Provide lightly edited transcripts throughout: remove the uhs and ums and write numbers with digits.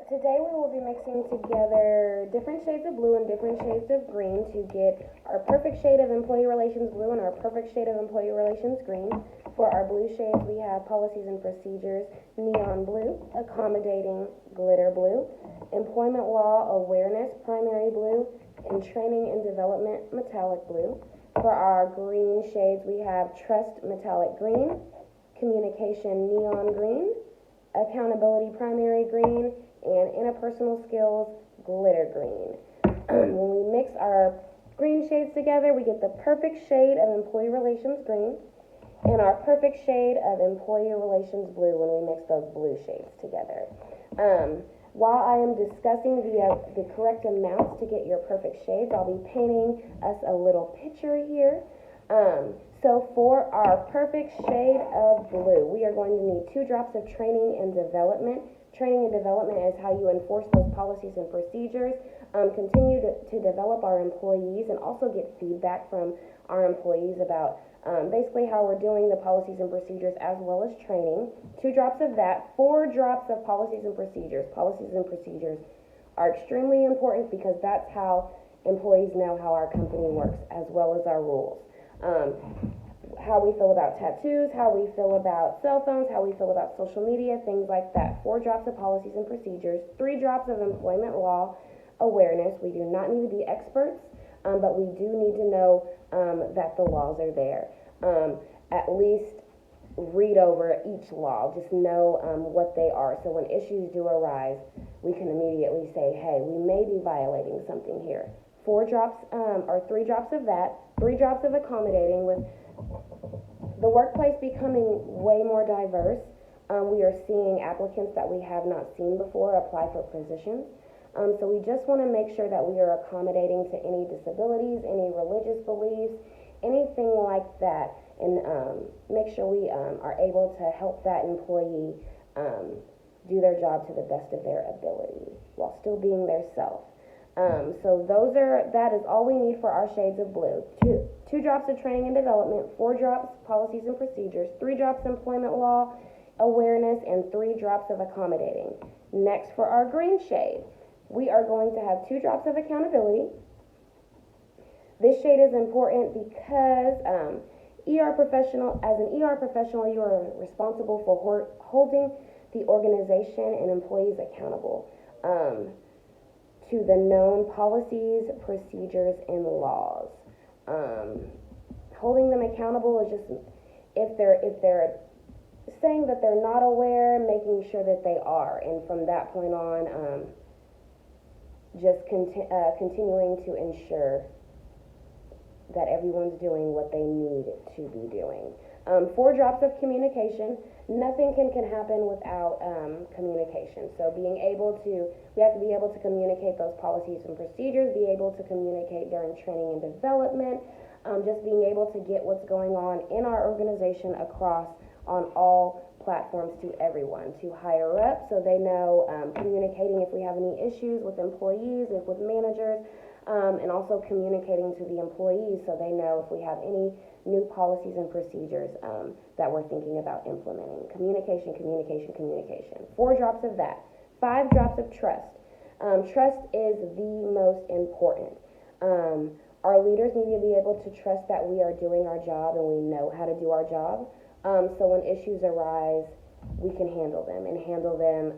Today we will be mixing together different shades of blue and different shades of green to get our perfect shade of employee relations blue and our perfect shade of employee relations green. For our blue shades, we have policies and procedures, neon blue, accommodating, glitter blue, employment law awareness, primary blue, and training and development, metallic blue. For our green shades, we have trust, metallic green, communication, neon green, accountability, primary green, and interpersonal skills, glitter green. When we mix our green shades together, we get the perfect shade of employee relations green and our perfect shade of employee relations blue when we mix those blue shades together. While I am discussing the correct amounts to get your perfect shades, I'll be painting us a little picture here. So for our perfect shade of blue, we are going to need 2 drops of training and development. Training and development is how you enforce those policies and procedures, continue to develop our employees, and also get feedback from our employees about basically how we're doing the policies and procedures as well as training. 2 drops of that, 4 drops of policies and procedures. Policies and procedures are extremely important because that's how employees know how our company works as well as our rules. How we feel about tattoos, how we feel about cell phones, how we feel about social media, things like that. 4 drops of policies and procedures, 3 drops of employment law awareness. We do not need to be experts, but we do need to know that the laws are there. At least read over each law, just know what they are. So when issues do arise, we can immediately say, hey, we may be violating something here. 4 drops or 3 drops of that, 3 drops of accommodating. With the workplace becoming way more diverse, we are seeing applicants that we have not seen before apply for positions. So we just want to make sure that we are accommodating to any disabilities, any religious beliefs, anything like that, and make sure we are able to help that employee do their job to the best of their ability while still being their self. So that is all we need for our shades of blue. 2 drops of training and development, 4 drops policies and procedures, 3 drops employment law awareness, and 3 drops of accommodating. Next, for our green shade, we are going to have 2 drops of accountability. This shade is important because as an ER professional, you are responsible for holding the organization and employees accountable to the known policies, procedures, and laws. Holding them accountable is just if they're saying that they're not aware, making sure that they are, and from that point on, just continuing to ensure that everyone's doing what they need to be doing. 4 drops of communication. Nothing can happen without communication. So we have to be able to communicate those policies and procedures, be able to communicate during training and development, just being able to get what's going on in our organization across on all platforms to everyone, to higher up, so they know, communicating if we have any issues with employees, if with managers, and also communicating to the employees so they know if we have any new policies and procedures that we're thinking about implementing. Communication, communication, communication. 4 drops of that. 5 drops of trust. Trust is the most important. Our leaders need to be able to trust that we are doing our job and we know how to do our job. So when issues arise, we can handle them and handle them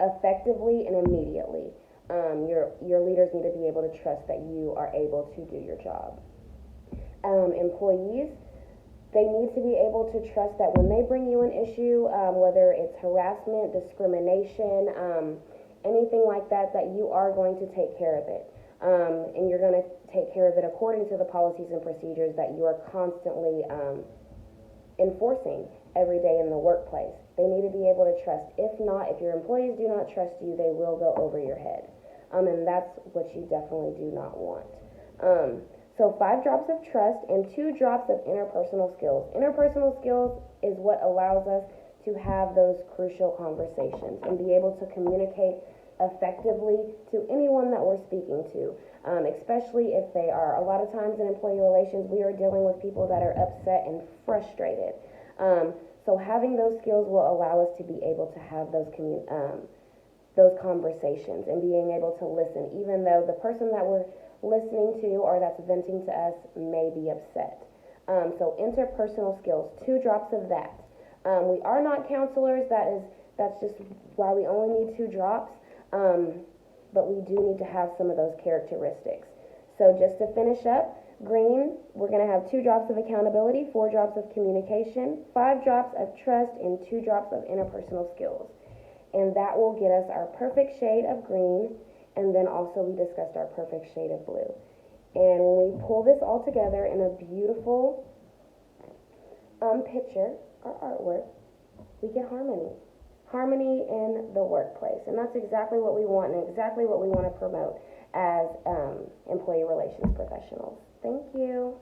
effectively and immediately. Your leaders need to be able to trust that you are able to do your job. Employees, they need to be able to trust that when they bring you an issue, whether it's harassment, discrimination, anything like that, that you are going to take care of it. And you're going to take care of it according to the policies and procedures that you are constantly enforcing every day in the workplace. They need to be able to trust. If not, if your employees do not trust you, they will go over your head. And that's what you definitely do not want. So 5 drops of trust and 2 drops of interpersonal skills. Interpersonal skills is what allows us to have those crucial conversations and be able to communicate effectively to anyone that we're speaking to, especially if they are, a lot of times in employee relations, we are dealing with people that are upset and frustrated. So having those skills will allow us to be able to have those those conversations and being able to listen, even though the person that we're listening to or that's venting to us may be upset. So interpersonal skills, 2 drops of that. We are not counselors. That's just why we only need 2 drops. But we do need to have some of those characteristics. So just to finish up, green, we're going to have 2 drops of accountability, 4 drops of communication, 5 drops of trust, and 2 drops of interpersonal skills. And that will get us our perfect shade of green, and then also we discussed our perfect shade of blue. And when we pull this all together in a beautiful picture or artwork, we get harmony. Harmony in the workplace. And that's exactly what we want and exactly what we want to promote as employee relations professionals. Thank you.